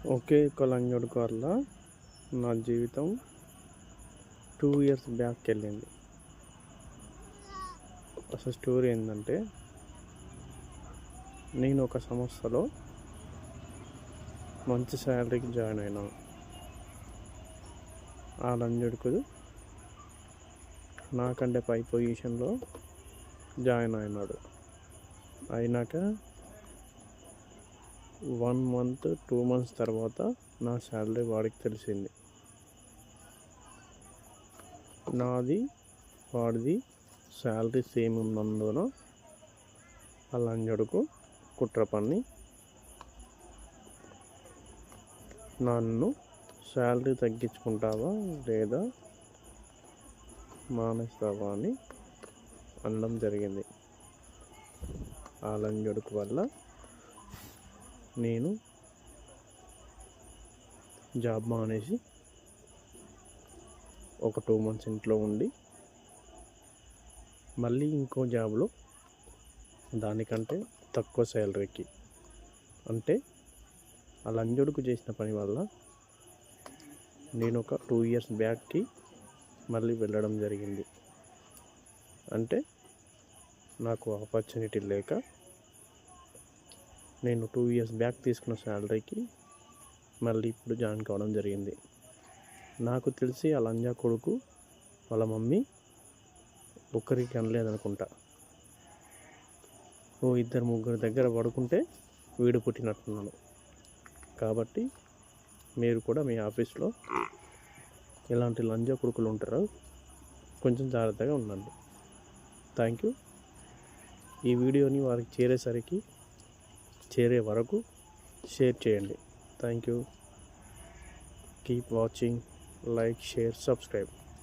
ఒకే ఒక్క లంజోడుకు వల్ల నా జీవితం 2 ఇయర్స్ బ్యాక్ వెళ్ళింది. అసలు స్టోరీ ఏంటంటే, నేను ఒక సంస్థలో మంచి శాలరీకి జాయిన్ అయినాను. ఆ లంజోడుకు నాకంటే పై పొజిషన్లో జాయిన్ అయినాడు. అయినాక 1 మంత్ 2 మంత్స్ తర్వాత నా శాలరీ వాడికి తెలిసింది. నాది వాడిది శాలరీ సేమ్ ఉన్నందున ఆ లంజోడుకు కుట్ర పన్ని నన్ను శాలరీ తగ్గించుకుంటావా లేదా మానేస్తావా అని అనడం జరిగింది. ఆ లంజోడుకు వల్ల నేను జాబ్ మానేసి ఒక 2 మంత్స్ ఇంట్లో ఉండి మళ్ళీ ఇంకో జాబ్లో దానికంటే తక్కువ శాలరీకి, అంటే ఆ లంజోడుకు చేసిన పని వల్ల నేను ఒక 2 ఇయర్స్ బ్యాక్కి మళ్ళీ వెళ్ళడం జరిగింది. అంటే నాకు ఆపర్చునిటీ లేక నేను 2 ఇయర్స్ బ్యాక్ తీసుకున్న శాలరీకి మళ్ళీ ఇప్పుడు జాయిన్ కావడం జరిగింది. నాకు తెలిసి ఆ లంజా కొడుకు వాళ్ళ మమ్మీ ఒక్కరికి అనలేదనుకుంటా. 2-3 దగ్గర పడుకుంటే వీడు పుట్టినట్టున్నాడు. కాబట్టి మీరు కూడా మీ ఆఫీస్లో ఎలాంటి లంజా కొడుకులు ఉంటారో కొంచెం జాగ్రత్తగా ఉండండి. Thank you. ఈ వీడియోని వారికి చేరే వరకు షేర్ చేయండి. Thank you. Keep watching, like, share, subscribe.